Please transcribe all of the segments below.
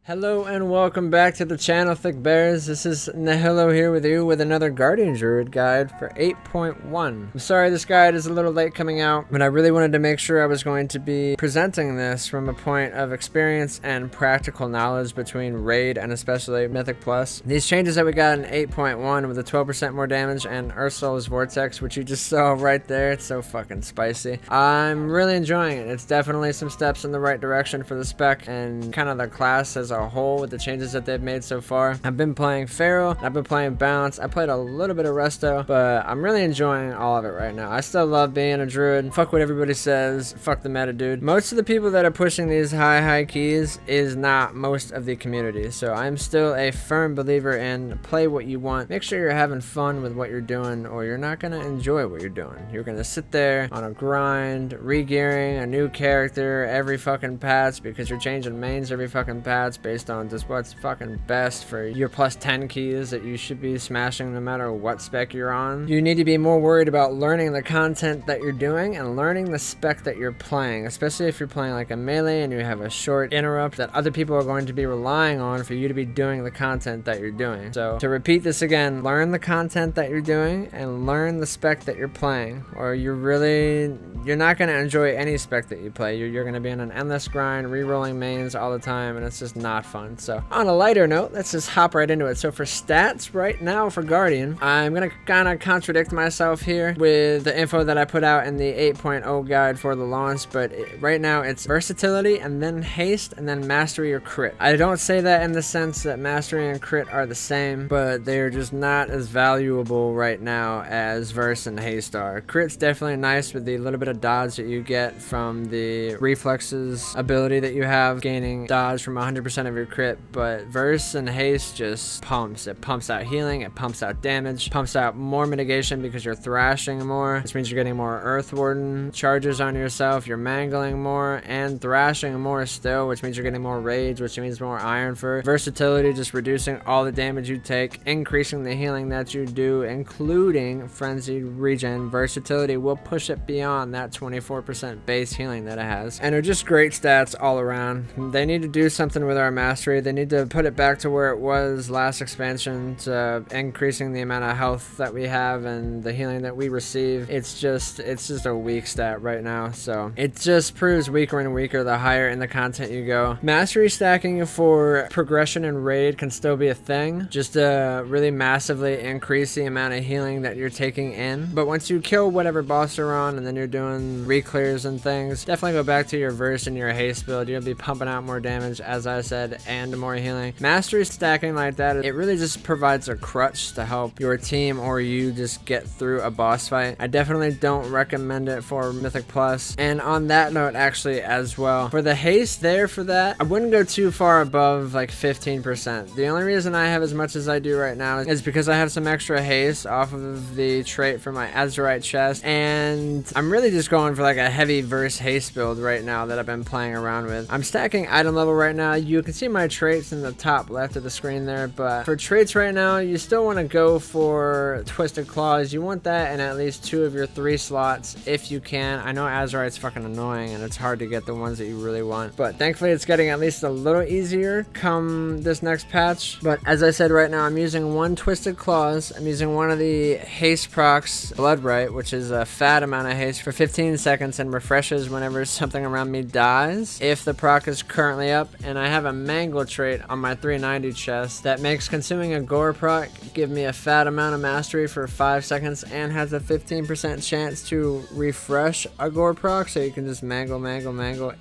Hello and welcome back to the channel, Thick Bears. This is Nihilo here with you with another Guardian Druid guide for 8.1. I'm sorry this guide is a little late coming out, but I really wanted to make sure I was going to be presenting this from a point of experience and practical knowledge between Raid and especially Mythic Plus. These changes that we got in 8.1 with the 12% more damage and Ursul's Vortex, which you just saw right there, it's so fucking spicy. I'm really enjoying it. It's definitely some steps in the right direction for the spec and kind of the class as a whole with the changes that they've made so far. I've been playing Feral, I've been playing Bounce, I played a little bit of Resto, but I'm really enjoying all of it right now. I still love being a Druid. Fuck what everybody says, fuck the meta, dude. Most of the people that are pushing these high keys is not most of the community, so I'm still a firm believer in play what you want. Make sure you're having fun with what you're doing or you're not gonna enjoy what you're doing. You're gonna sit there on a grind, re-gearing a new character every fucking patch because you're changing mains every fucking patch based on just what's fucking best for your plus 10 keys that you should be smashing no matter what spec you're on. You need to be more worried about learning the content that you're doing and learning the spec that you're playing, especially if you're playing like a melee and you have a short interrupt that other people are going to be relying on for you to be doing the content that you're doing. So to repeat this again, learn the content that you're doing and learn the spec that you're playing, or you're not going to enjoy any spec that you play. You're going to be in an endless grind, re-rolling mains all the time, and it's just not fun. So on a lighter note, let's just hop right into it. So for stats right now for Guardian, I'm gonna kind of contradict myself here with the info that I put out in the 8.0 guide for the launch, but right now it's versatility and then haste and then mastery or crit. I don't say that in the sense that mastery and crit are the same, but they're just not as valuable right now as verse and haste are. Crit's definitely nice with the little bit of dodge that you get from the reflexes ability that you have, gaining dodge from 100% of your crit, but verse and haste just pumps. It pumps out healing, it pumps out damage, pumps out more mitigation because you're thrashing more, which means you're getting more Earth Warden charges on yourself, you're mangling more and thrashing more still, which means you're getting more rage, which means more Iron Fur. Versatility, just reducing all the damage you take, increasing the healing that you do, including frenzied regen. Versatility will push it beyond that 24% base healing that it has, and are just great stats all around. They need to do something with our mastery. They need to put it back to where it was last expansion, to increasing the amount of health that we have and the healing that we receive. It's just a weak stat right now, so it just proves weaker and weaker the higher in the content you go. Mastery stacking for progression and raid can still be a thing, just to really massively increase the amount of healing that you're taking in. But once you kill whatever boss you're on and then you're doing re-clears and things, definitely go back to your verse and your haste build. You'll be pumping out more damage, as I said, and more healing. Mastery stacking like that, it really just provides a crutch to help your team or you just get through a boss fight. I definitely don't recommend it for Mythic Plus. And on that note, actually, as well, for the haste there for that, I wouldn't go too far above like 15%. The only reason I have as much as I do right now is because I have some extra haste off of the trait for my Azurite chest, and I'm really just going for like a heavy verse haste build right now that I've been playing around with. I'm stacking item level right now. You can see my traits in the top left of the screen there, but for traits right now, you still want to go for Twisted Claws. You want that in at least 2 of your 3 slots if you can. I know Azurite's fucking annoying and it's hard to get the ones that you really want, but thankfully it's getting at least a little easier come this next patch. But as I said, right now I'm using 1 Twisted Claws. I'm using one of the haste procs, Blood Right, which is a fat amount of haste for 15 seconds and refreshes whenever something around me dies if the proc is currently up. And I have a Mangle trait on my 390 chest that makes consuming a gore proc give me a fat amount of mastery for 5 seconds and has a 15% chance to refresh a gore proc, so you can just mangle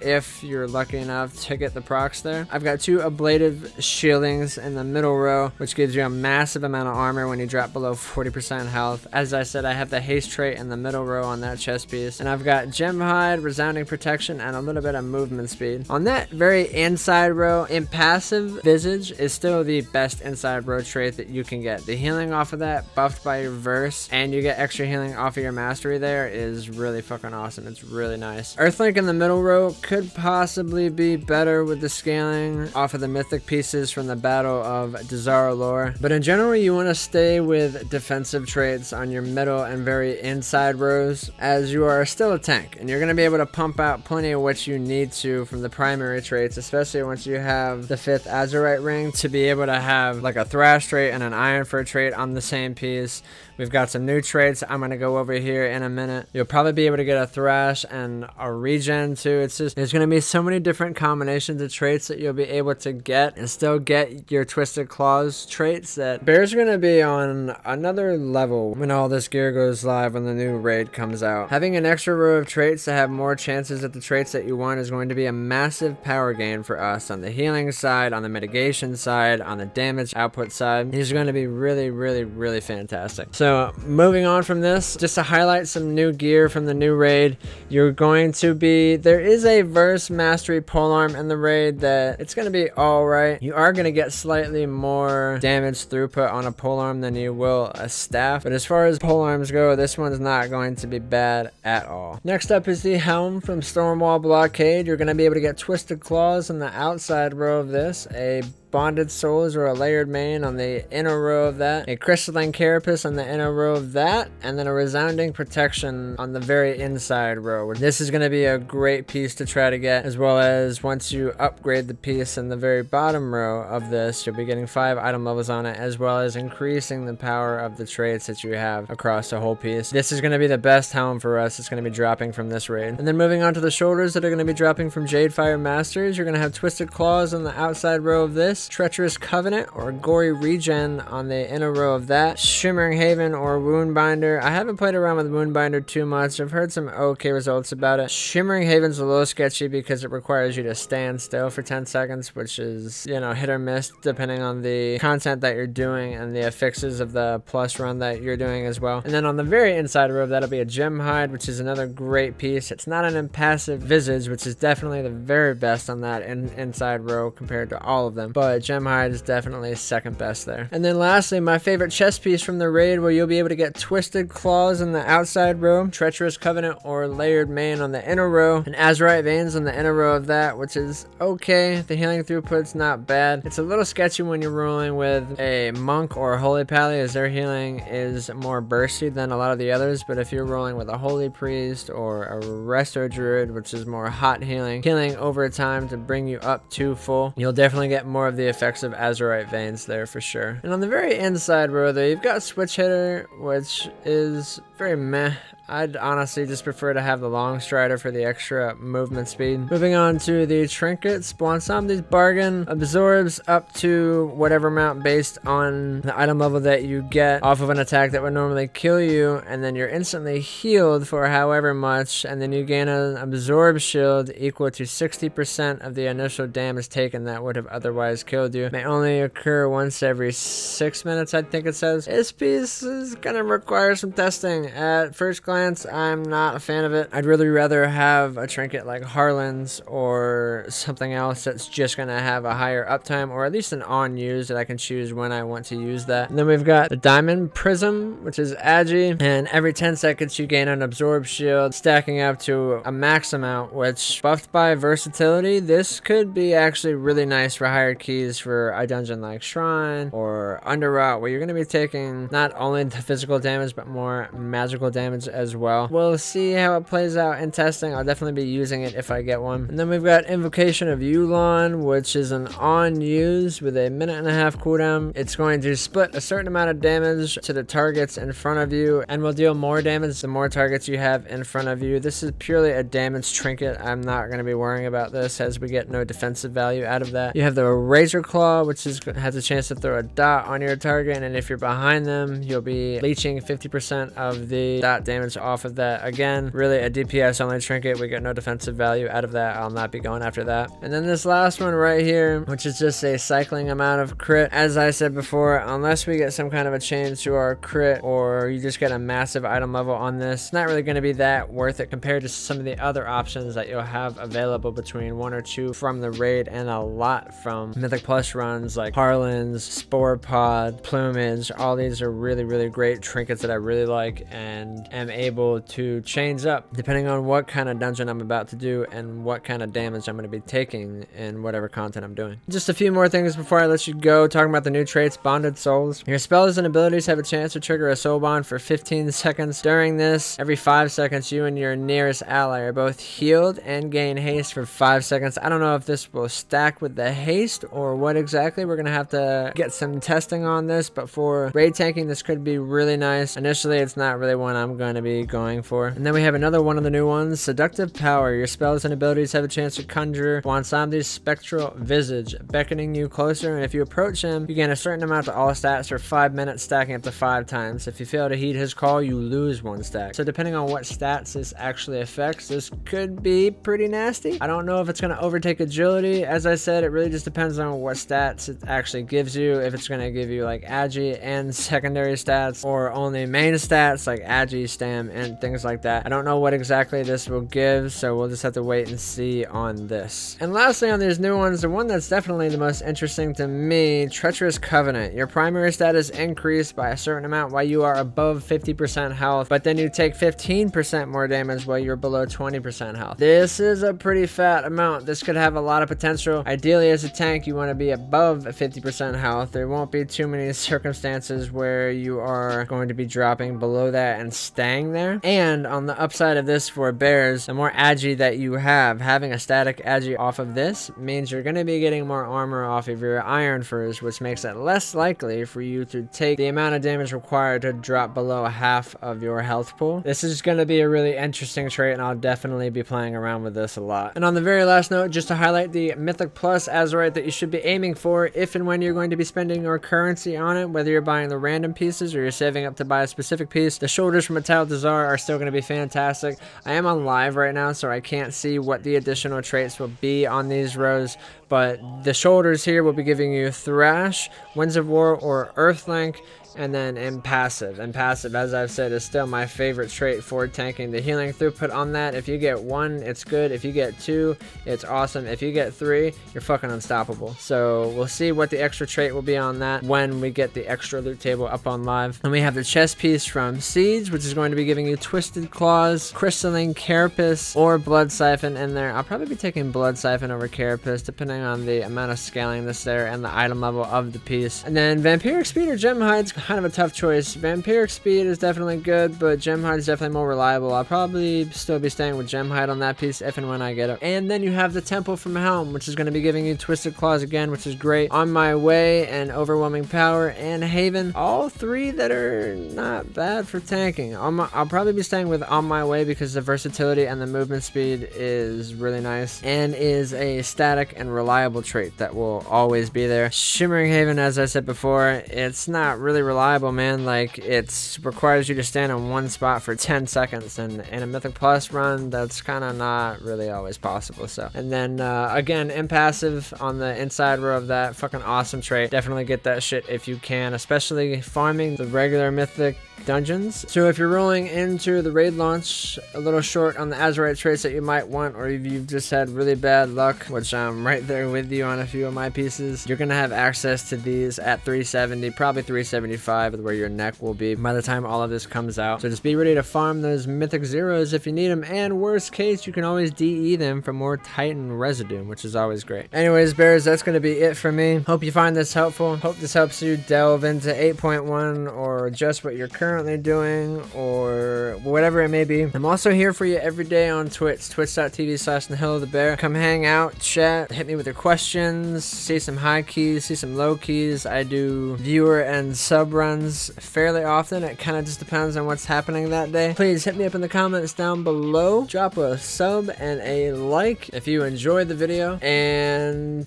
if you're lucky enough to get the procs there. I've got 2 ablative shieldings in the middle row, which gives you a massive amount of armor when you drop below 40% health. As I said, I have the haste trait in the middle row on that chest piece, and I've got gem hide, resounding protection, and a little bit of movement speed. On that very inside row, impassive visage is still the best inside row trait that you can get. The healing off of that, buffed by your verse, and you get extra healing off of your mastery there, is really fucking awesome. It's really nice. Earthlink in the middle row could possibly be better with the scaling off of the mythic pieces from the Battle of Dazar'alor, but in general you want to stay with defensive traits on your middle and very inside rows, as you are still a tank and you're going to be able to pump out plenty of what you need to from the primary traits, especially once you have have the 5th Azurite ring to be able to have like a Thrash trait and an Ironfur trait on the same piece. We've got some new traits I'm going to go over here in a minute. You'll probably be able to get a Thrash and a Regen too. It's just, there's going to be so many different combinations of traits that you'll be able to get and still get your Twisted Claws traits that Bears are going to be on another level when all this gear goes live when the new raid comes out. Having an extra row of traits to have more chances at the traits that you want is going to be a massive power gain for us on the healing side, on the mitigation side, on the damage output side. These are going to be really, really, really fantastic. So moving on from this, just to highlight some new gear from the new raid, you're going to be, there is a Verse Mastery polearm in the raid that it's going to be alright. You are going to get slightly more damage throughput on a polearm than you will a staff, but as far as polearms go, this one's not going to be bad at all. Next up is the Helm from Stormwall Blockade. You're going to be able to get Twisted Claws on the outside row of this, a Bonded Souls or a Layered Mane on the inner row of that, a Crystalline Carapace on the inner row of that, and then a Resounding Protection on the very inside row. This is going to be a great piece to try to get, as well as once you upgrade the piece in the very bottom row of this, you'll be getting 5 item levels on it, as well as increasing the power of the traits that you have across the whole piece. This is going to be the best helm for us. It's going to be dropping from this raid. And then moving on to the shoulders that are going to be dropping from Jadefire Masters, you're going to have Twisted Claws on the outside row of this, Treacherous Covenant or Gory Regen on the inner row of that, Shimmering Haven or Woundbinder. I haven't played around with Woundbinder too much. I've heard some okay results about it. Shimmering Haven's a little sketchy because it requires you to stand still for 10 seconds, which is, you know, hit or miss depending on the content that you're doing and the affixes of the plus run that you're doing as well. And then on the very inside row of that'll be a Gem Hide, which is another great piece. It's not an impassive Visage, which is definitely the very best on that inside row compared to all of them, but Gem Hide is definitely second best there. And then lastly, my favorite chest piece from the raid, where you'll be able to get Twisted Claws on the outside row, Treacherous Covenant or Layered Mane on the inner row, and Azurite Veins on the inner row of that, which is okay. The healing throughput's not bad. It's a little sketchy when you're rolling with a Monk or a Holy Pally, as their healing is more bursty than a lot of the others, but if you're rolling with a Holy Priest or a Resto Druid, which is more hot healing over time to bring you up to full, you'll definitely get more of the effects of Azurite Veins there for sure. And on the very inside row there, you've got Switch Hitter, which is very meh. I'd honestly just prefer to have the Long Strider for the extra movement speed. Moving on to the trinkets, Bonsomni's Bargain absorbs up to whatever amount based on the item level that you get off of an attack that would normally kill you, and then you're instantly healed for however much, and then you gain an Absorb Shield equal to 60% of the initial damage taken that would have otherwise killed you. It may only occur once every 6 minutes, I think it says. This piece is gonna require some testing. At first glance, I'm not a fan of it. I'd really rather have a trinket like Harlan's or something else that's just gonna have a higher uptime, or at least an on use that I can choose when I want to use that. And then we've got the Diamond Prism, which is agi, and every 10 seconds you gain an Absorb Shield, stacking up to a max amount, which buffed by versatility, this could be actually really nice for higher keys for a dungeon like Shrine or Underrot, where you're gonna be taking not only the physical damage but more magical damage as well. We'll see how it plays out in testing. I'll definitely be using it if I get one. And then we've got Invocation of Yulon, which is an on use with a 1.5-minute cooldown. It's going to split a certain amount of damage to the targets in front of you and will deal more damage the more targets you have in front of you. This is purely a damage trinket. I'm not going to be worrying about this as we get no defensive value out of that. You have the Razor Claw, which has a chance to throw a dot on your target, and if you're behind them, you'll be leeching 50% of the dot damage off of that. Again, really a DPS only trinket. We get no defensive value out of that. I'll not be going after that. And then this last one right here, which is just a cycling amount of crit. As I said before, unless we get some kind of a change to our crit, or you just get a massive item level on this, it's not really going to be that worth it compared to some of the other options that you'll have available between 1 or 2 from the raid and a lot from Mythic Plus runs like Harlan's, Spore Pod, Plumage. All these are really, really great trinkets that I really like and am able able to change up depending on what kind of dungeon I'm about to do and what kind of damage I'm going to be taking in whatever content I'm doing. Just a few more things before I let you go, talking about the new traits. Bonded Souls. Your spells and abilities have a chance to trigger a soul bond for 15 seconds. During this, every 5 seconds, you and your nearest ally are both healed and gain haste for 5 seconds. I don't know if this will stack with the haste or what exactly. We're going to have to get some testing on this, but for raid tanking, this could be really nice. Initially, it's not really one I'm going to be going for. And then we have another one of the new ones, Seductive Power. Your spells and abilities have a chance to conjure Wansamdi's spectral visage, beckoning you closer, and if you approach him, you gain a certain amount to all stats for 5 minutes, stacking up to 5 times. If you fail to heed his call, you lose 1 stack. So depending on what stats this actually affects, this could be pretty nasty. I don't know if it's going to overtake agility. As I said, it really just depends on what stats it actually gives you. If it's going to give you like agi and secondary stats, or only main stats like agi, stam, and things like that. I don't know what exactly this will give, so we'll just have to wait and see on this. And lastly, on these new ones, the one that's definitely the most interesting to me, Treacherous Covenant. Your primary stat is increased by a certain amount while you are above 50% health, but then you take 15% more damage while you're below 20% health. This is a pretty fat amount. This could have a lot of potential. Ideally, as a tank, you want to be above 50% health. There won't be too many circumstances where you are going to be dropping below that and staying there. And on the upside of this for bears, the more agi that you have, having a static agi off of this means you're going to be getting more armor off of your iron furs, which makes it less likely for you to take the amount of damage required to drop below half of your health pool. This is going to be a really interesting trait, and I'll definitely be playing around with this a lot. And on the very last note, just to highlight the Mythic Plus Azurite that you should be aiming for if and when you're going to be spending your currency on it, whether you're buying the random pieces or you're saving up to buy a specific piece. The shoulders from Metal Desire are still going to be fantastic. I am on live right now, so I can't see what the additional traits will be on these rows, but the shoulders here will be giving you Thrash, Winds of War, or Earthlink, and then Impassive. Impassive, as I've said, is still my favorite trait for tanking. The healing throughput on that, if you get 1, it's good. If you get 2, it's awesome. If you get 3, you're fucking unstoppable. So we'll see what the extra trait will be on that when we get the extra loot table up on live. And we have the chest piece from Siege, which is going to be giving you Twisted Claws, Crystalline Carapace, or Blood Siphon in there. I'll probably be taking Blood Siphon over Carapace, depending on the amount of scaling this there and the item level of the piece. And then Vampiric Speed or Gem Hide's kind of a tough choice. Vampiric Speed is definitely good, but Gem Hide is definitely more reliable. I'll probably still be staying with Gem Hide on that piece if and when I get it. And then you have the Temple from Helm, which is going to be giving you Twisted Claws again, which is great. On My Way and Overwhelming Power and Haven, all 3 that are not bad for tanking. I'll probably be staying with On My Way because the versatility and the movement speed is really nice and is a static and reliable trait that will always be there. Shimmering Haven, as I said before, it's not really reliable, man. Like, it requires you to stand in one spot for 10 seconds, and in a Mythic Plus run, that's kind of not really always possible. So, and then again, Impassive on the inside row of that, fucking awesome trait. Definitely get that shit if you can, especially farming the regular Mythic dungeons. So if you're rolling into the raid launch a little short on the Azurite traits that you might want, or if you've just had really bad luck, which I'm right there with you on a few of my pieces, you're gonna have access to these at 370, probably 375 is where your neck will be by the time all of this comes out. So just be ready to farm those Mythic Zeros if you need them, and worst case, you can always DE them for more Titan residue, which is always great. Anyways, bears, that's gonna be it for me. Hope you find this helpful. Hope this helps you delve into 8.1 or just what you're currently doing or whatever it may be. I'm also here for you every day on Twitch, twitch.tv/NahilloTheBear. Come hang out, chat, hit me with your questions, see some high keys, see some low keys. I do viewer and sub runs fairly often. It kind of just depends on what's happening that day. Please hit me up in the comments down below. Drop a sub and a like if you enjoyed the video, and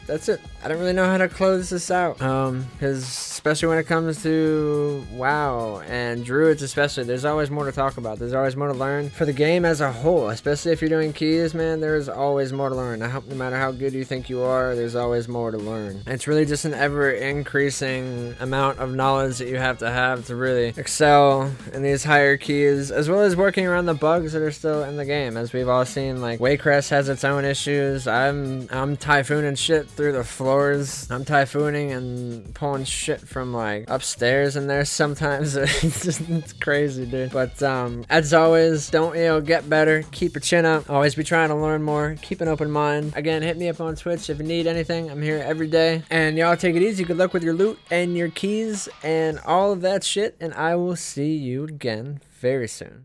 that's it. I don't really know how to close this out, because especially when it comes to WoW and Druids especially, there's always more to talk about. There's always more to learn for the game as a whole, especially if you're doing keys, man. There's always more to learn. No matter how good you think you are, there's always more to learn. It's really just an ever-increasing amount of knowledge that you have to really excel in these higher keys, as well as working around the bugs that are still in the game. As we've all seen, like Waycrest has its own issues. I'm Typhoon and shit through the floors. I'm typhooning and pulling shit from like upstairs in there sometimes. It's crazy, dude. But as always, don't, get better. Keep your chin up. Always be trying to learn more. Keep an open mind. Again, hit me up on Twitch if you need anything. I'm here every day. And y'all take it easy. Good luck with your loot and your keys and all of that shit. And I will see you again very soon.